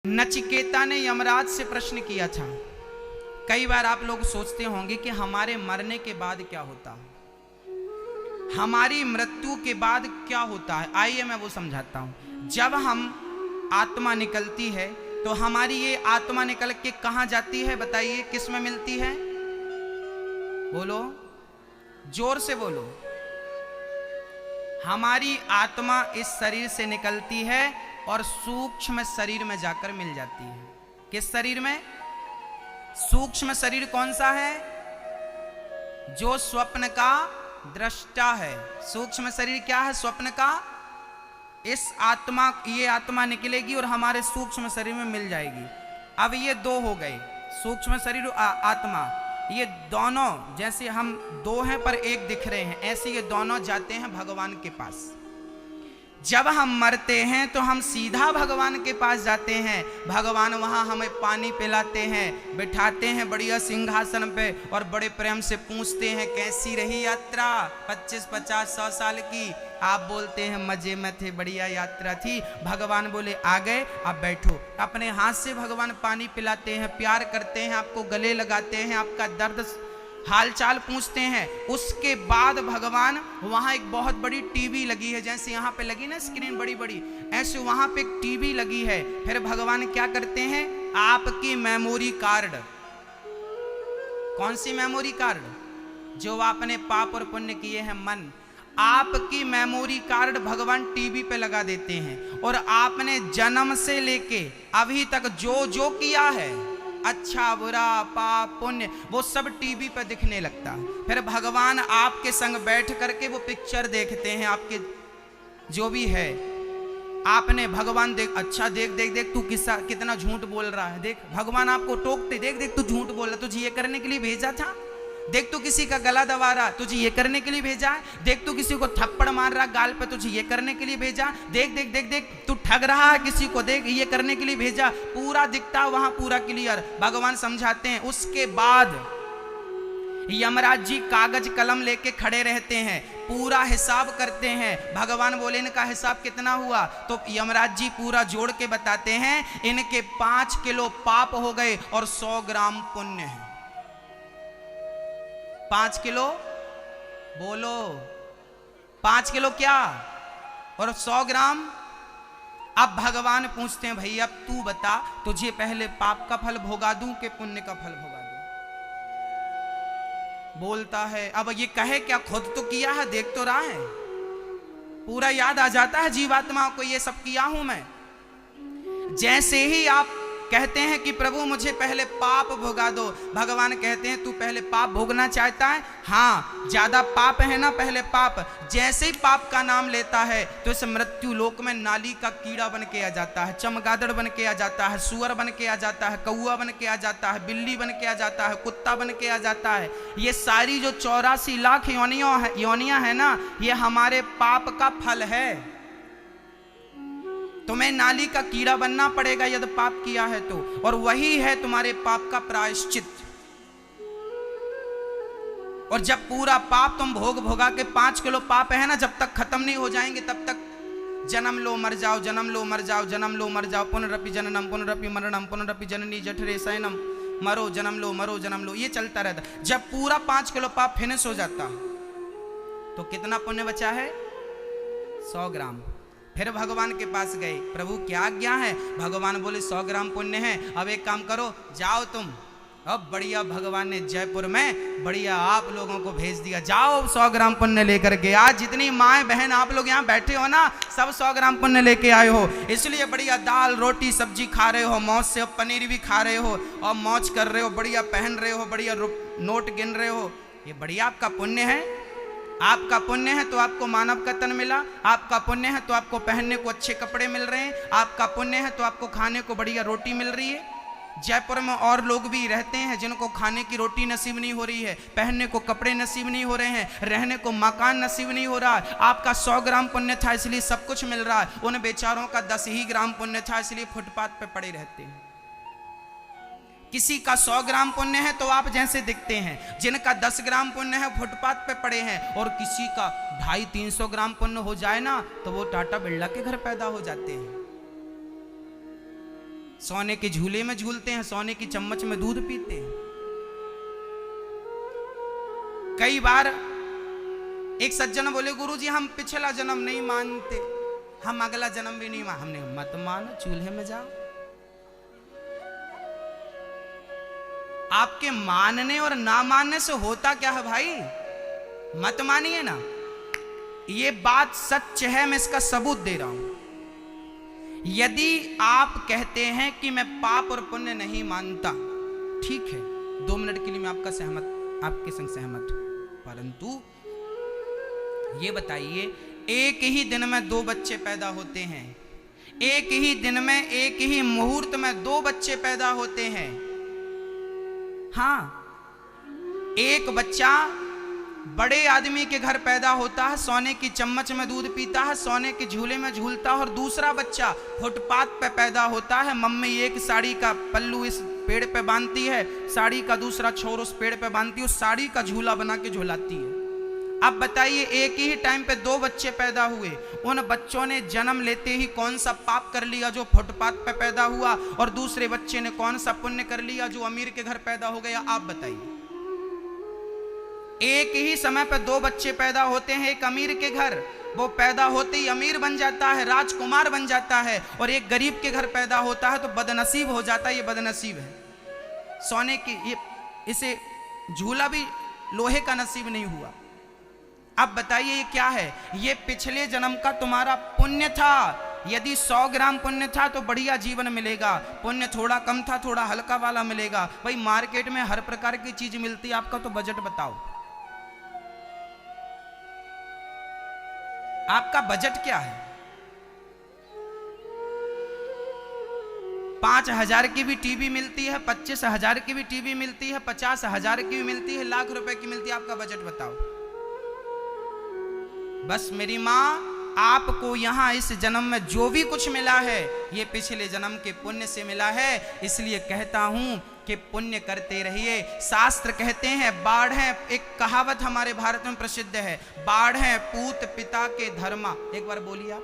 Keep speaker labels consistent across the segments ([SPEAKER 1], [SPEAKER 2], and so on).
[SPEAKER 1] नचिकेता ने यमराज से प्रश्न किया था। कई बार आप लोग सोचते होंगे कि हमारे मरने के बाद क्या होता है, हमारी मृत्यु के बाद क्या होता है। आइए मैं वो समझाता हूं। जब हम आत्मा निकलती है तो हमारी ये आत्मा निकल के कहां जाती है, बताइए किस में मिलती है? बोलो, जोर से बोलो। हमारी आत्मा इस शरीर से निकलती है और सूक्ष्म शरीर में जाकर मिल जाती है। किस शरीर में? सूक्ष्म शरीर कौन सा है? जो स्वप्न का दृष्टा है। सूक्ष्म शरीर क्या है? स्वप्न का। इस आत्मा, ये आत्मा निकलेगी और हमारे सूक्ष्म शरीर में मिल जाएगी। अब ये दो हो गए, सूक्ष्म शरीर और आत्मा। ये दोनों, जैसे हम दो हैं पर एक दिख रहे हैं, ऐसे ये दोनों जाते हैं भगवान के पास। जब हम मरते हैं तो हम सीधा भगवान के पास जाते हैं। भगवान वहां हमें पानी पिलाते हैं, बिठाते हैं बढ़िया सिंहासन पे और बड़े प्रेम से पूछते हैं कैसी रही यात्रा 25, 50, 100 साल की। आप बोलते हैं मजे में थे, बढ़िया यात्रा थी। भगवान बोले आ गए, अब बैठो। अपने हाथ से भगवान पानी पिलाते हैं, प्यार करते हैं, आपको गले लगाते हैं, आपका दर्द हालचाल पूछते हैं। उसके बाद भगवान, वहां एक बहुत बड़ी टीवी लगी है, जैसे यहाँ पे लगी ना स्क्रीन बड़ी बड़ी, ऐसे वहां पे एक टीवी लगी है। फिर भगवान क्या करते हैं? आपकी मेमोरी कार्ड। कौन सी मेमोरी कार्ड? जो आपने पाप और पुण्य किए हैं, मन, आपकी मेमोरी कार्ड भगवान टीवी पे लगा देते हैं। और आपने जन्म से लेके अभी तक जो जो किया है, अच्छा बुरा पाप पुण्य, वो सब टीवी पर दिखने लगता है। फिर भगवान आपके संग बैठ करके वो पिक्चर देखते हैं, आपके जो भी है। आपने भगवान देख, अच्छा देख देख देख तू कितना झूठ बोल रहा है, देख भगवान आपको टोकते, देख देख तू झूठ बोल रहा, तुझे ये करने के लिए भेजा था। देख तू किसी का गला दबा रहा, तुझे ये करने के लिए भेजा है। देख तू किसी को थप्पड़ मार रहा गाल पे, तुझे ये करने के लिए भेजा। देख देख देख देख तू ठग रहा है किसी को, देख ये करने के लिए भेजा। पूरा दिखता वहां, पूरा क्लियर। भगवान समझाते हैं। उसके बाद यमराज जी कागज कलम लेके खड़े रहते हैं, पूरा हिसाब करते हैं। भगवान बोले इनका हिसाब कितना हुआ? तो यमराज जी पूरा जोड़ के बताते हैं, इनके 5 किलो पाप हो गए और 100 ग्राम पुण्य है। 5 किलो बोलो, 5 किलो क्या और 100 ग्राम। अब भगवान पूछते हैं भैया तू बता, तुझे पहले पाप का फल भोगा दूं कि पुण्य का फल भोगा दूं? बोलता है, अब ये कहे क्या, खुद तो किया है, देख तो रहा है, पूरा याद आ जाता है जीवात्मा को, ये सब किया हूं मैं। जैसे ही आप कहते हैं कि प्रभु मुझे पहले पाप भोगा दो, भगवान कहते हैं तू पहले पाप भोगना चाहता है? हाँ, ज्यादा पाप है ना, पहले पाप। जैसे ही पाप का नाम लेता है तो इस मृत्यु लोक में नाली का कीड़ा बन के आ जाता है, चमगादड़ बन के आ जाता है, सुअर बन के आ जाता है, कौआ बन के आ जाता है, बिल्ली बन के आ जाता है, कुत्ता बन के आ जाता है। ये सारी जो 84 लाख योनियां है ना, ये हमारे पाप का फल है। तुम्हें नाली का कीड़ा बनना पड़ेगा यदि पाप किया है तो, और वही है तुम्हारे पाप का प्रायश्चित। और जब पूरा पाप तुम भोगा के 5 किलो पाप है ना, जब तक खत्म नहीं हो जाएंगे तब तक जन्म लो मर जाओ, जन्म लो मर जाओ, जन्म लो मर जाओ, पुनरपि जननम पुनरपि मरणम पुनरपि जननी जठरे शयनम, मरो जन्म लो मरो जन्म लो, ये चलता रहता। जब पूरा 5 किलो पाप फिनिश हो जाता तो कितना पुण्य बचा है? 100 ग्राम। फिर भगवान के पास गए, प्रभु क्या आज्ञा है? भगवान बोले 100 ग्राम पुण्य है, अब एक काम करो, जाओ तुम। अब बढ़िया भगवान ने जयपुर में बढ़िया आप लोगों को भेज दिया, जाओ 100 ग्राम पुण्य लेकर के। आज जितनी माएँ बहन आप लोग यहाँ बैठे हो ना, सब 100 ग्राम पुण्य लेके आए हो, इसलिए बढ़िया दाल रोटी सब्जी खा रहे हो, मौज से पनीर भी खा रहे हो और मौज कर रहे हो, बढ़िया पहन रहे हो, बढ़िया नोट गिन रहे हो। ये बढ़िया आपका पुण्य है। आपका पुण्य है तो आपको मानव का तन मिला, आपका पुण्य है तो आपको पहनने को अच्छे कपड़े मिल रहे हैं, आपका पुण्य है तो आपको खाने को बढ़िया रोटी मिल रही है। जयपुर में और लोग भी रहते हैं जिनको खाने की रोटी नसीब नहीं हो रही है, पहनने को कपड़े नसीब नहीं हो रहे हैं, रहने को मकान नसीब नहीं हो रहा। आपका 100 ग्राम पुण्य था इसलिए सब कुछ मिल रहा है, उन बेचारों का 10 ही ग्राम पुण्य था इसलिए फुटपाथ पे पड़े रहते हैं। किसी का 100 ग्राम पुण्य है तो आप जैसे दिखते हैं, जिनका 10 ग्राम पुण्य है फुटपाथ पे पड़े हैं, और किसी का 250-300 ग्राम पुण्य हो जाए ना तो वो टाटा बिरला के घर पैदा हो जाते हैं। सोने के झूले में झूलते हैं, सोने की चम्मच में दूध पीते हैं। कई बार एक सज्जन बोले, गुरुजी हम पिछला जन्म नहीं मानते, हम अगला जन्म भी नहीं मान। हमने मत मानो, चूल्हे में जाओ। आपके मानने और ना मानने से होता क्या है भाई? मत मानिए ना, ये बात सच है, मैं इसका सबूत दे रहा हूं। यदि आप कहते हैं कि मैं पाप और पुण्य नहीं मानता, ठीक है, 2 मिनट के लिए मैं आपके संग सहमत हूं, परंतु ये बताइए, एक ही दिन में 2 बच्चे पैदा होते हैं, एक ही दिन में, एक ही मुहूर्त में 2 बच्चे पैदा होते हैं। हाँ, एक बच्चा बड़े आदमी के घर पैदा होता है, सोने की चम्मच में दूध पीता है, सोने के झूले में झूलता है, और दूसरा बच्चा फुटपाथ पे पैदा होता है। मम्मी एक साड़ी का पल्लू इस पेड़ पे बांधती है, साड़ी का दूसरा छोर उस पेड़ पे बांधती है, उस साड़ी का झूला बना के झूलाती है। अब बताइए, एक ही टाइम पे 2 बच्चे पैदा हुए, उन बच्चों ने जन्म लेते ही कौन सा पाप कर लिया जो फुटपाथ पे पैदा हुआ, और दूसरे बच्चे ने कौन सा पुण्य कर लिया जो अमीर के घर पैदा हो गया? आप बताइए। एक ही समय पे 2 बच्चे पैदा होते हैं, एक अमीर के घर, वो पैदा होते ही अमीर बन जाता है, राजकुमार बन जाता है, और एक गरीब के घर पैदा होता है तो बदनसीब हो जाता है। ये बदनसीब है, सोने की इसे झूला भी लोहे का नसीब नहीं हुआ। अब बताइए ये क्या है? ये पिछले जन्म का तुम्हारा पुण्य था। यदि 100 ग्राम पुण्य था तो बढ़िया जीवन मिलेगा, पुण्य थोड़ा कम था, थोड़ा हल्का वाला मिलेगा। भाई मार्केट में हर प्रकार की चीज मिलती है, आपका तो बजट बताओ, आपका बजट क्या है? 5,000 की भी टीवी मिलती है, 25,000 की भी टीवी मिलती है, 50,000 की भी मिलती है, लाख रुपए की मिलती है, आपका बजट बताओ। बस मेरी माँ, आपको यहाँ इस जन्म में जो भी कुछ मिला है, ये पिछले जन्म के पुण्य से मिला है। इसलिए कहता हूं कि पुण्य करते रहिए। शास्त्र कहते हैं, बाढ़ है, एक कहावत हमारे भारत में प्रसिद्ध है, बाढ़ है पूत पिता के धर्मा। एक बार बोलिए आप,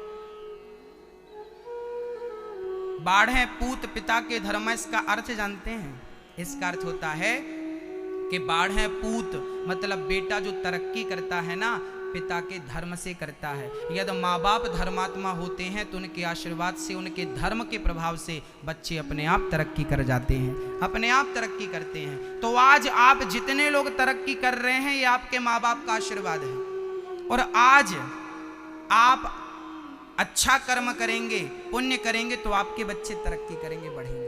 [SPEAKER 1] बाढ़ है पूत पिता के धर्मा। इसका अर्थ जानते हैं? इसका अर्थ होता है कि बाढ़ है पूत, मतलब बेटा जो तरक्की करता है ना, पिता के धर्म से करता है। यदि माँ बाप धर्मात्मा होते हैं तो उनके आशीर्वाद से, उनके धर्म के प्रभाव से बच्चे अपने आप तरक्की कर जाते हैं, अपने आप तरक्की करते हैं। तो आज आप जितने लोग तरक्की कर रहे हैं, ये आपके माँ बाप का आशीर्वाद है। और आज आप अच्छा कर्म करेंगे, पुण्य करेंगे, तो आपके बच्चे तरक्की करेंगे, बढ़ेंगे।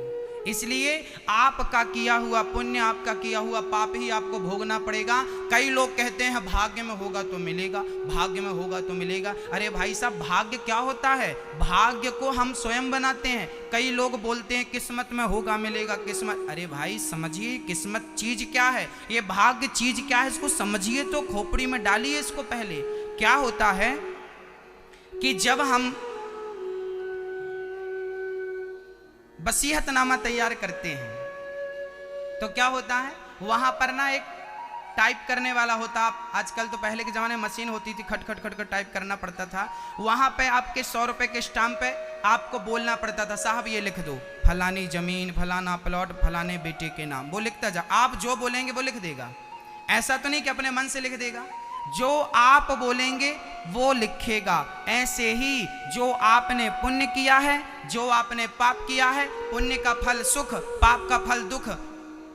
[SPEAKER 1] इसलिए आपका किया हुआ पुण्य, आपका किया हुआ पाप ही आपको भोगना पड़ेगा। कई लोग कहते हैं भाग्य में होगा तो मिलेगा, भाग्य में होगा तो मिलेगा। अरे भाई साहब, भाग्य क्या होता है? भाग्य को हम स्वयं बनाते हैं। कई लोग बोलते हैं किस्मत में होगा मिलेगा, किस्मत। अरे भाई समझिए, किस्मत चीज क्या है, ये भाग्य चीज क्या है, इसको समझिए तो, खोपड़ी में डालिए इसको। पहले क्या होता है कि जब हम वसीयतनामा तैयार करते हैं तो क्या होता है, वहां पर ना एक टाइप करने वाला होता। आप आजकल तो, पहले के जमाने में मशीन होती थी, खट खट खट खट टाइप करना पड़ता था। वहां पे आपके 100 रुपए के स्टाम्प पे आपको बोलना पड़ता था, साहब ये लिख दो, फलानी जमीन, फलाना प्लॉट, फलाने बेटे के नाम। वो लिखता जा, आप जो बोलेंगे वो लिख देगा। ऐसा तो नहीं कि अपने मन से लिख देगा, जो आप बोलेंगे वो लिखेगा। ऐसे ही जो आपने पुण्य किया है, जो आपने पाप किया है, पुण्य का फल सुख, पाप का फल दुख,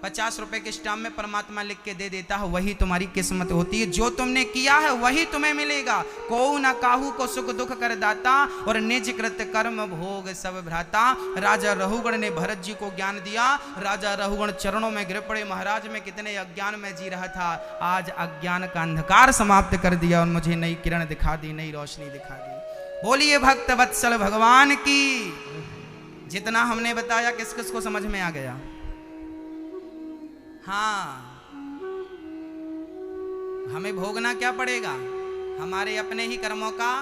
[SPEAKER 1] 50 रुपए के स्टाम्प में परमात्मा लिख के दे देता है। वही तुम्हारी किस्मत होती है, जो तुमने किया है वही तुम्हें मिलेगा। को न काहू को सुख दुख कर दाता, और निज कृत कर्म भोग सब भ्राता। राजा रहुगण ने भरत जी को ज्ञान दिया। राजा रहुगण चरणों में गिर पड़े, महाराज मैं कितने अज्ञान में जी रहा था, आज अज्ञान का अंधकार समाप्त कर दिया और मुझे नई किरण दिखा दी, नई रोशनी दिखा दी। बोलिए भक्त वत्सल भगवान की। जितना हमने बताया किस किस को समझ में आ गया? हाँ, हमें भोगना क्या पड़ेगा? हमारे अपने ही कर्मों का